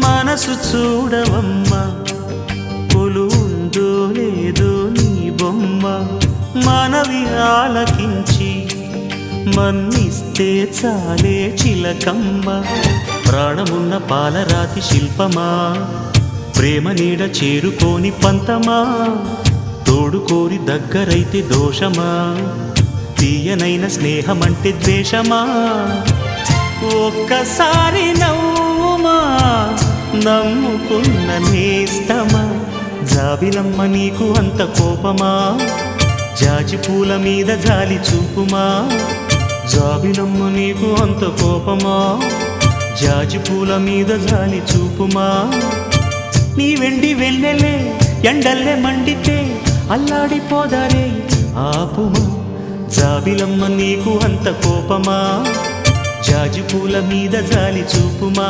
మనసు చూడవమ్మా కొలువుందో లేదో నీ బొమ్మ మనవి ఆలకించి మన్నిస్తే చాలే చిలకమ్మ ప్రాణమున్న పాలరాతి శిల్పమా ప్రేమ నీడ చేరుకోని పంతమా తోడుకోరి దగ్గరైతే దోషమా తీయనైన స్నేహమంటే ద్వేషమా ఒక్కసారి నవ్వుమా నమ్ముకున్న నేస్తమా జాబిలమ్మ నీకు అంత కోపమా జాజి పూల మీద జాలి చూపుమా జాబిలమ్మ నీకు అంత కోపమా జాజి పూల మీద జాలి చూపుమా నీ వెండి వెన్నెలే ఎండల్లే మండితే అల్లాడిపోదారే ఆపుమా జాబిలమ్మ నీకు అంత కోపమా జాజి పూల మీద జాలి చూపుమా